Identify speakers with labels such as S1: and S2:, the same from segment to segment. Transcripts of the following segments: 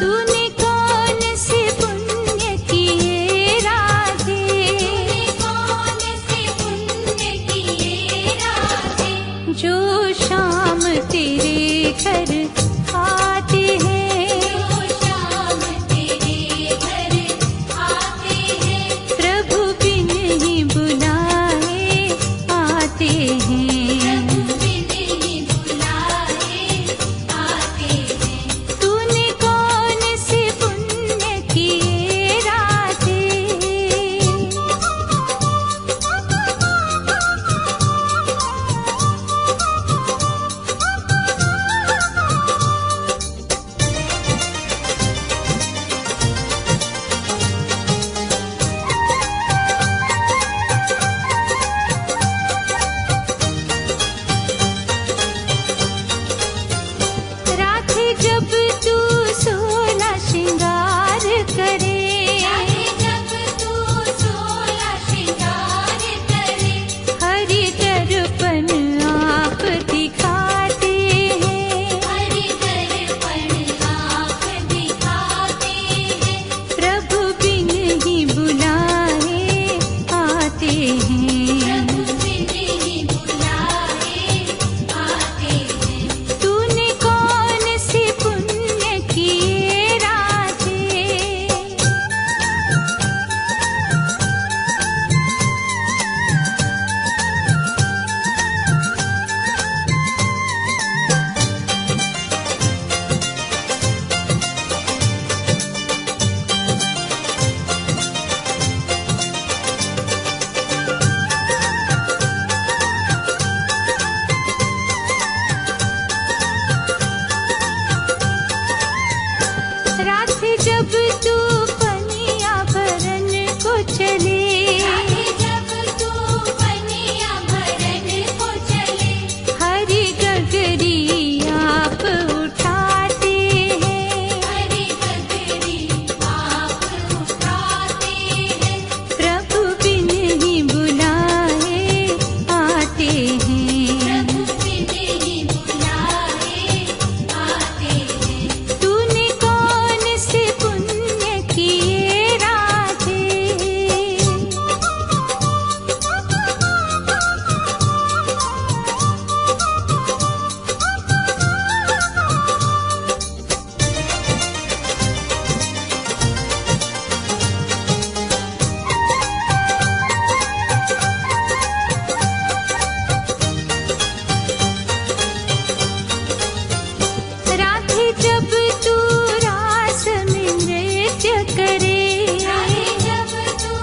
S1: तूने कौन से पुण्य किए राधे, कौन से पुण्य किए राधे, जो शाम तेरे घर आते हैं, जो शाम तेरे घर आते हैं, प्रभु बिन ही बुलाए आते हैं, प्रभु बिन ही बुलाए आते हैं। तूने कौन से पुण्य किए राधे, राधे जब तू 16 श्रृंगार करे, राधे जब तू 16 श्रृंगार करे, हरि दर्पण आप दिखाते हैं, हरि दर्पण आप दिखाते हैं, प्रभु बिन ही बुलाए आते हैं, प्रभु बिन ही बुलाए आते हैं। तूने कौन से पुण्य किए राधे, राधे जब तू पनिया भरन को चले, राधे जब तू पनिया भरन को चले, हरि गगरी आप उठाते हैं, हरि गगरी आप उठाते हैं, प्रभु बिन ही बुलाए आते हैं, प्रभु बिन ही बुलाए आते हैं। तूने कौन से पुण्य किए राधे, राधे जब तू रास में नृत्य करे, राधे जब तू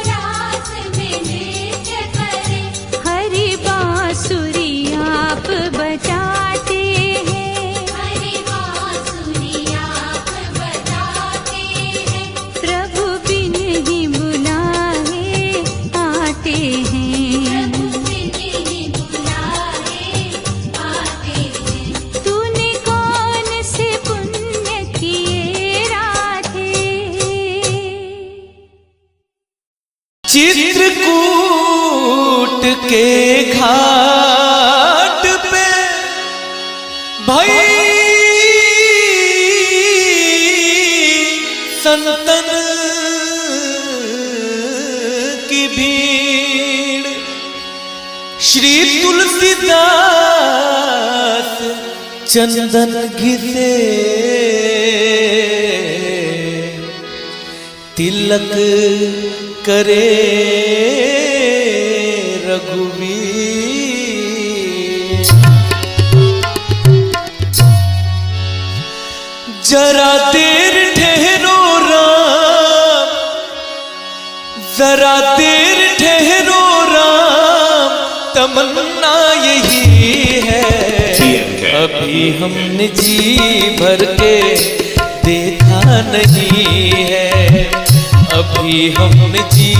S1: रास में नृत्य करे, हरि बांसुरी आप बजाते हैं, हरि बांसुरी आप बजाते हैं, प्रभु बिन ही बुलाए आते हैं, प्रभु बिन ही बुलाए आते हैं। तूने कौन से पुण्य किए राधे,
S2: चित्रकूट के घाट पे भई संतन की भीड़, श्री तुलसीदास चंदन घिसे, तिलक करे रघुवीर। जरा देर ठहरो राम, जरा देर ठहरो राम, तमन्ना यही है, अभी हमने जी भर के देखा नहीं है, अभी हमने जी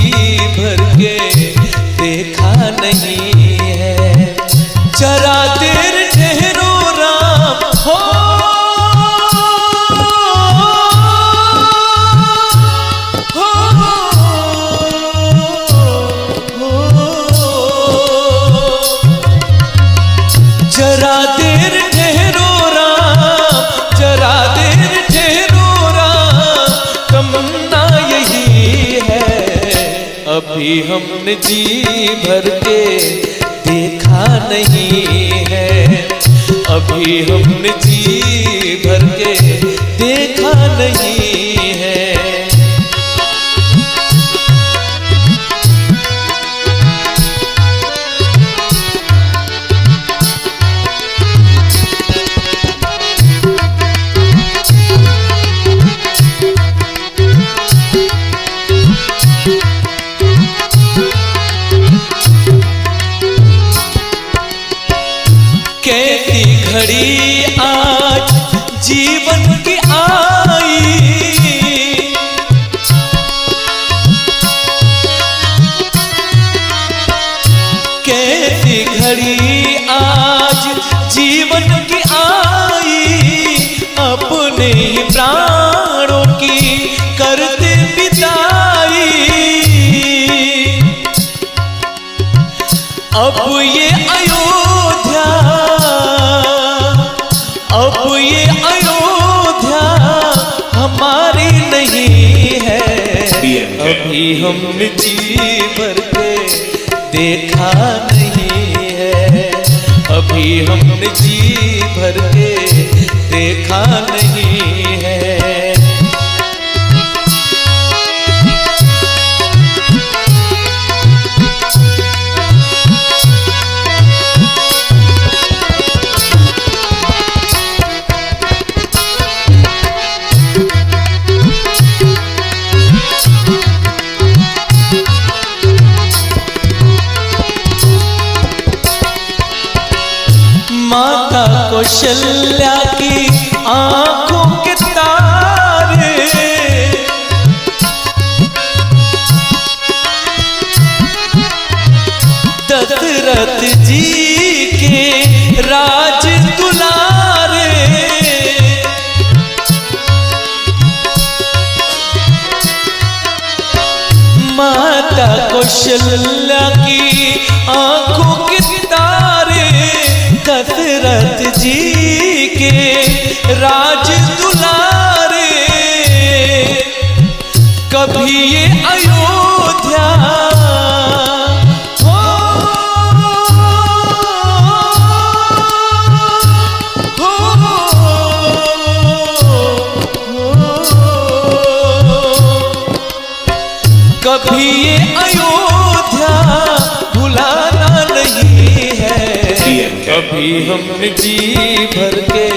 S2: भर के देखा नहीं है। जरा देर ठहरो राम, हो जरा देर ठहरो राम, जरा देर ठहरो राम, अभी हमने जी भर के देखा नहीं है, अभी हमने जी भर के देखा नहीं है। कैसी घड़ी आज जीवन की आई, कैसी घड़ी आज जीवन की आई, अपने ही प्राणों की करते बिताई। अब ये अयोध्या, अब ये अयोध्या हमारी नहीं है, अभी हमने जी भर के देखा नहीं है, अभी हमने जी भर के देखा नहीं है। माता कौशल्या की आंखों के तारे, दशरथ जी के राज दुलारे, माता कौशल्या की आंखों के तारे, दशरथ जी के राज दुलारे। कभी ये अयोध्या हो, कभी ये अयोध्या भुलाना नहीं है, अभी हमने जी भर के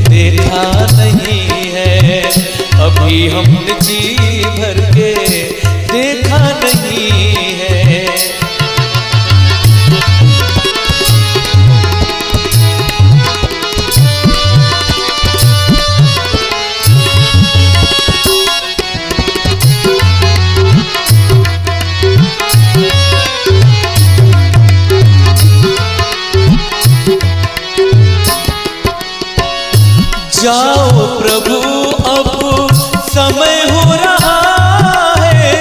S2: देखा नहीं है, अभी हमने जी भर के देखा नहीं है। जाओ प्रभु अब समय हो रहा है,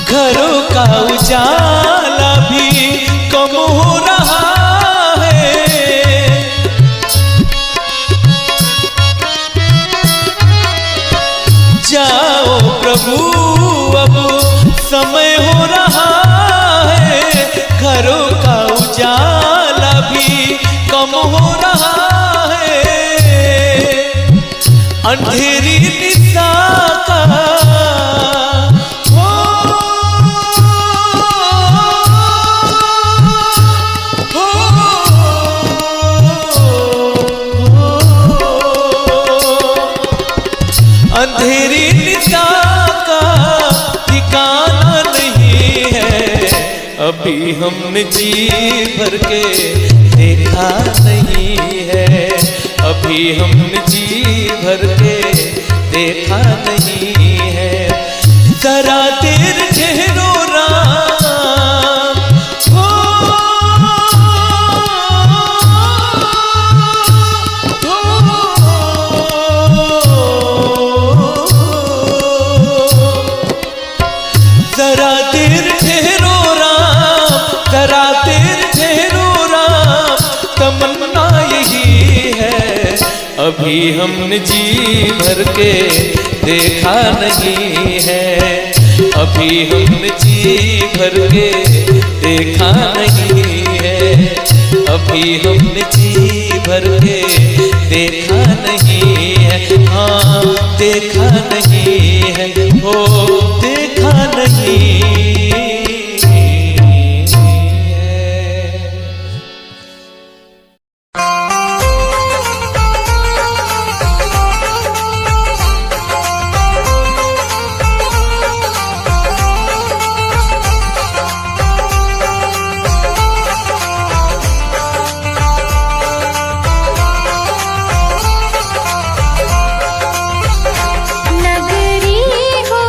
S2: घरों का उजाला भी कम हो रहा है। जाओ प्रभु अब समय हो रहा है, घरों का उजाला भी कम हो रहा है। अंधेरी निशा का हो, अंधेरी निशा का ठिकाना नहीं है, अभी हमने जी भर के देखा नहीं है, अभी हमने जी भर के देखा नहीं है। जरा देर ठहरो राम हो, जरा देर ठहरो राम, जरा देर ठहरो राम, तमन्ना यही है, अभी हमने जी भर के देखा नहीं है, अभी हमने जी भर के देखा नहीं है, अभी हमने जी भर के देखा नहीं है। हाँ देखा नहीं है, हो देखा नहीं है।
S1: नगरी हो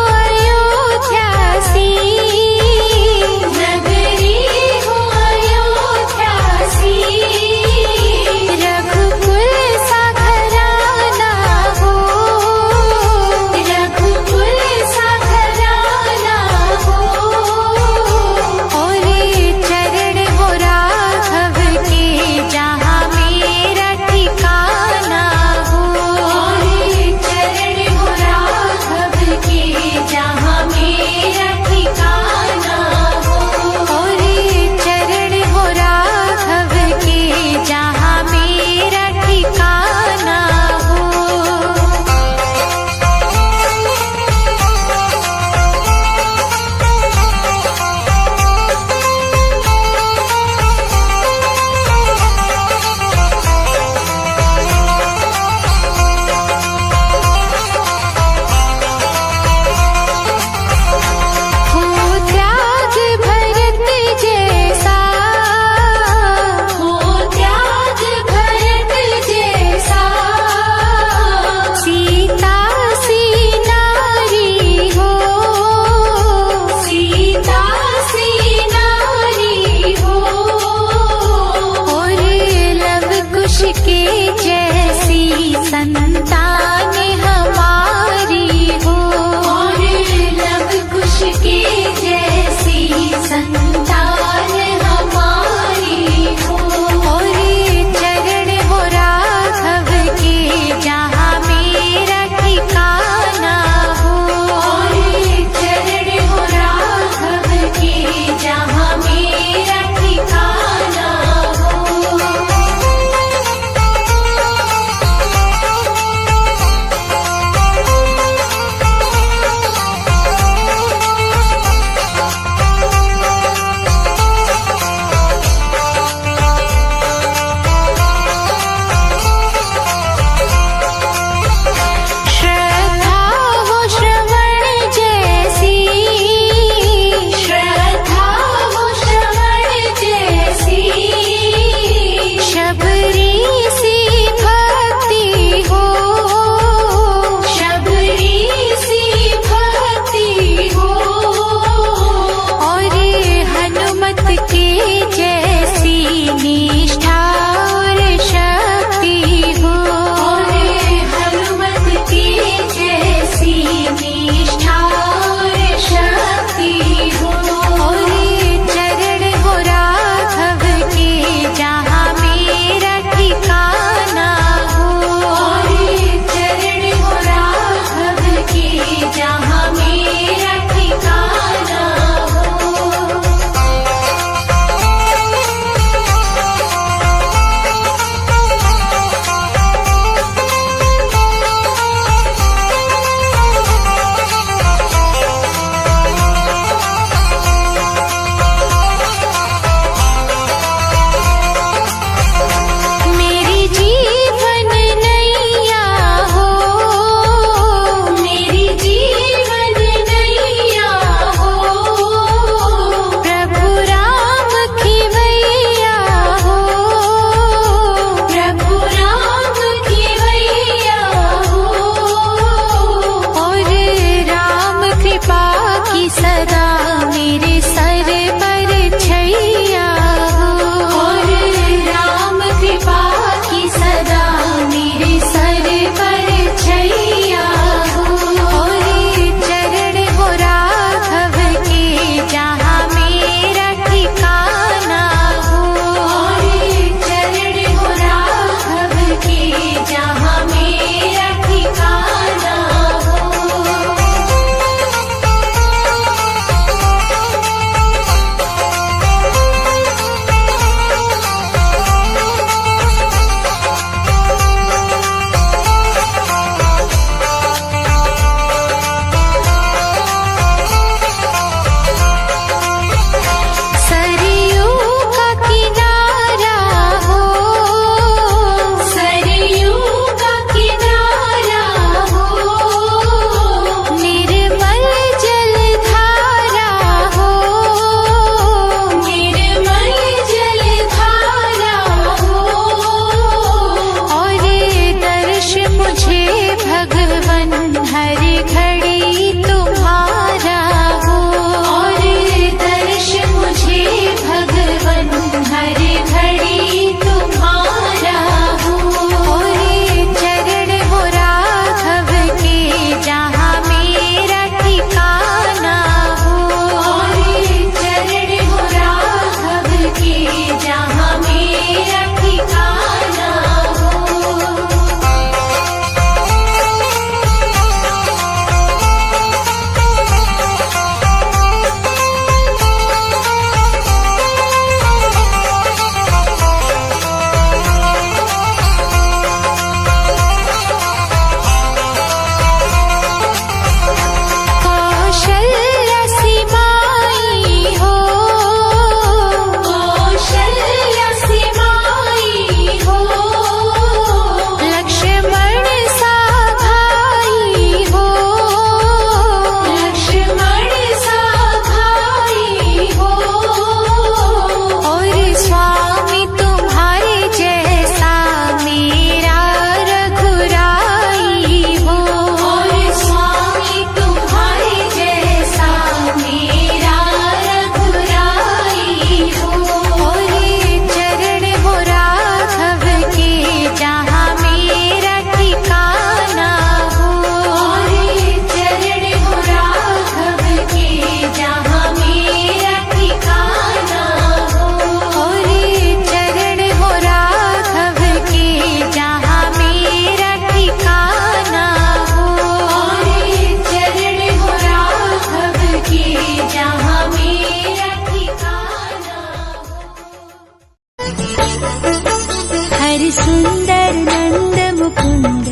S1: हरि सुंदर नंद मुकुंद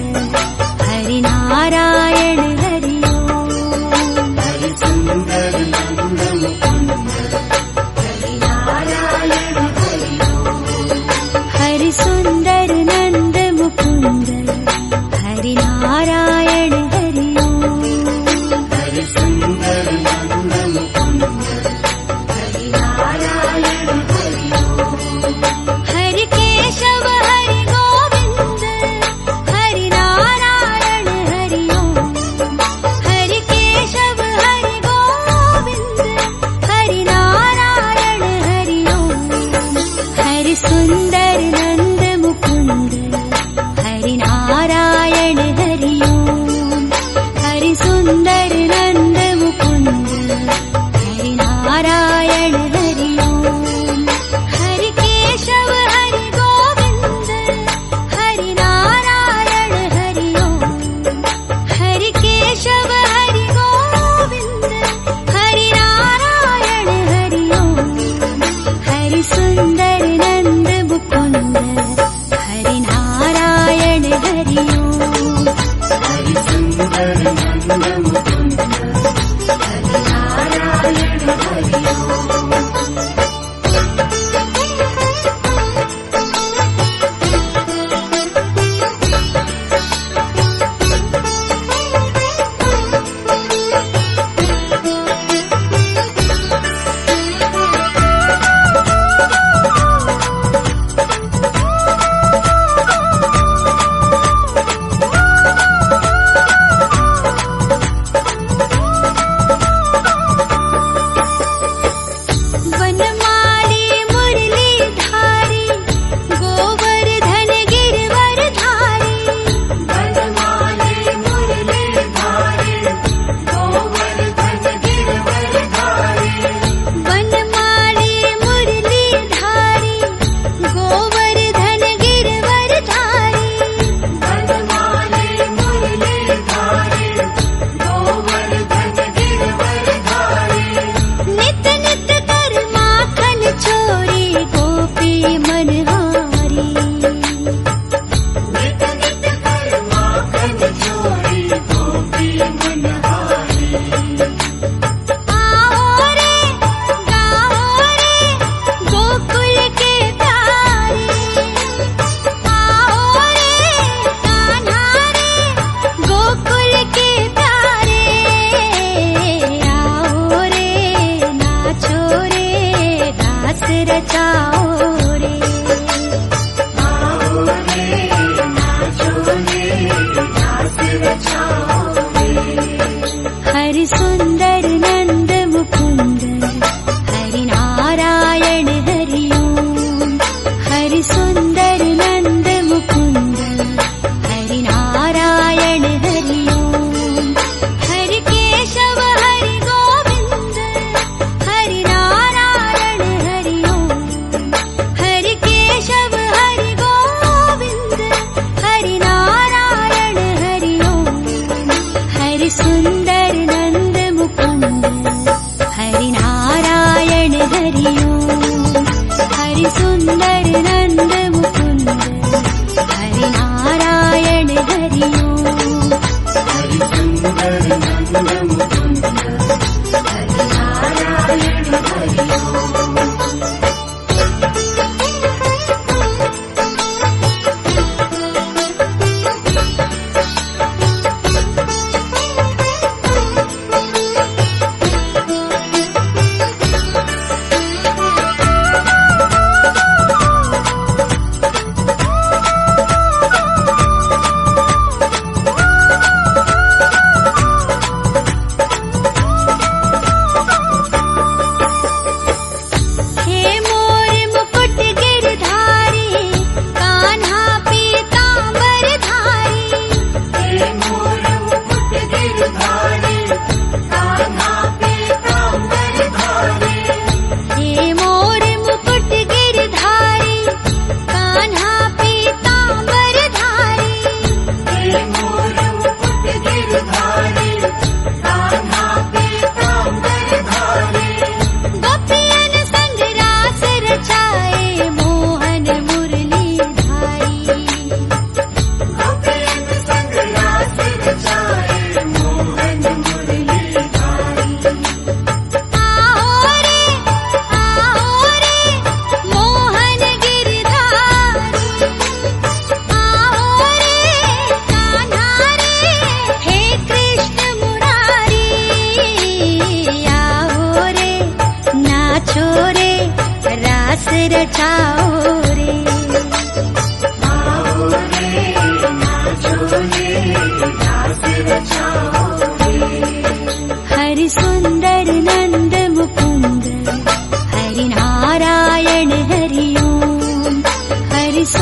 S1: हरि नारायण हरि ओम।
S3: हरि सुंदर नंद मुकुंद हरि नारायण हरि ओम।
S1: हरि सुंदर नंद मुकुंद हरि नारायण हरि ओम।
S3: हरि सुंदर नंद मुकुंद हरि नारायण हरि ओम।
S1: हरि केशव हरि गोविंद हरि नारायण हरि ओम। हरि केशव हरि गोविंद हरि नारायण हरि ओम। हरि सुंदर नंद मुकुंद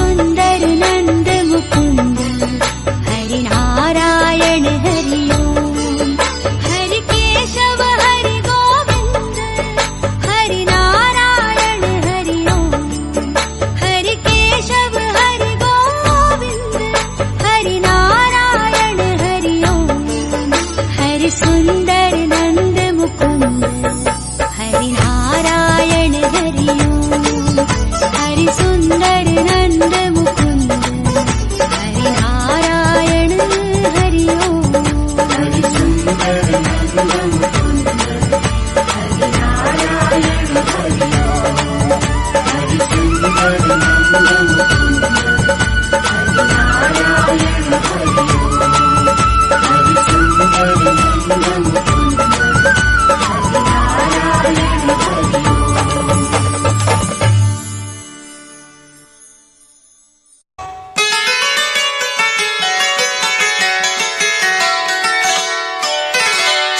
S1: सुंदर नंद मुकुंद हरि नारायण हरि ओम। हरि केशव हरि गोविंद हरि नारायण हरि ओम। हरि केशव हरि गोविंद हरि नारायण हरि ओम। हरि सुंदर नंद मुकुंद हरि नारायण हरि ओम। हरि सुंदर नंद मुकुंद हरि नारायण हरि ओम।
S3: हरि सुंदर नंद मुकुंद हरि नारायण हरि ओम। हरि सुंदर नंद मुकुंद हरि नारायण हरि ओम। हरि सुंदर नंद मुकुंद हरि नारायण हरि ओम।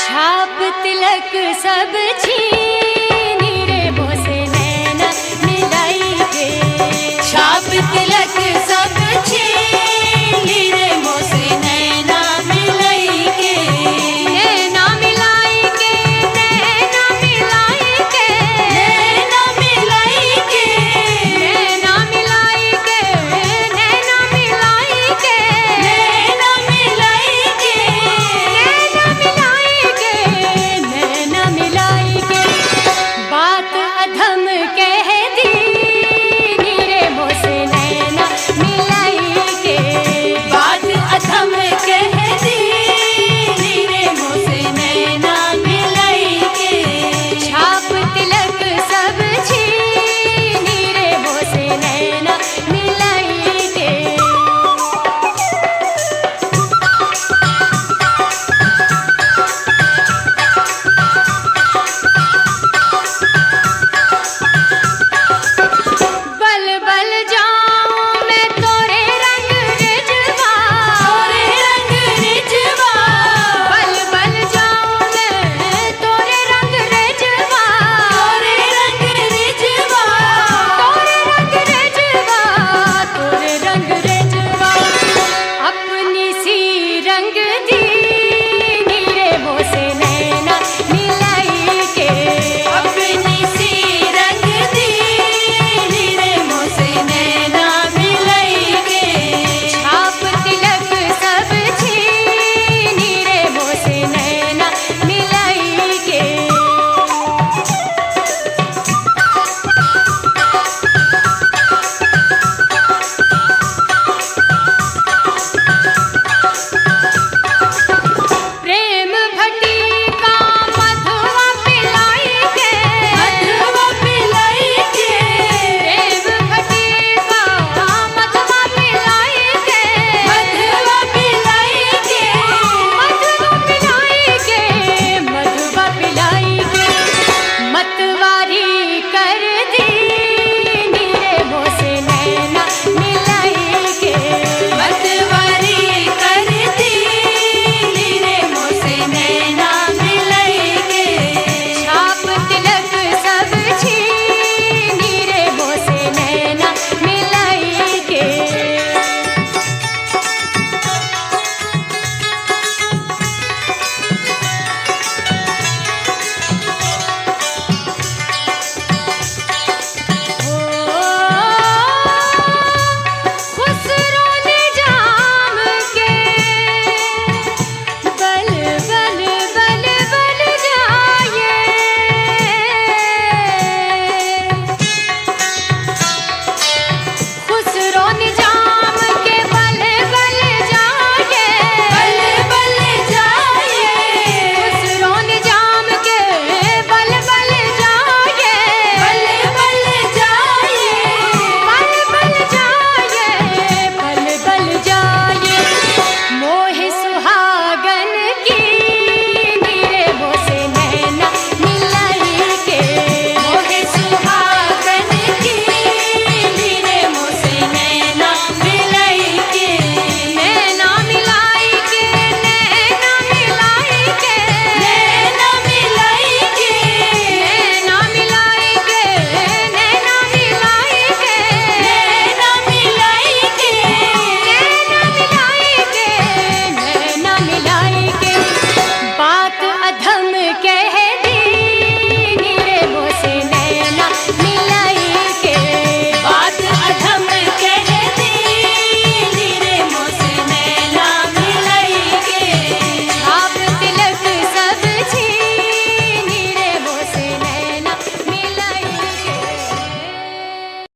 S1: छाप तिलक सब छी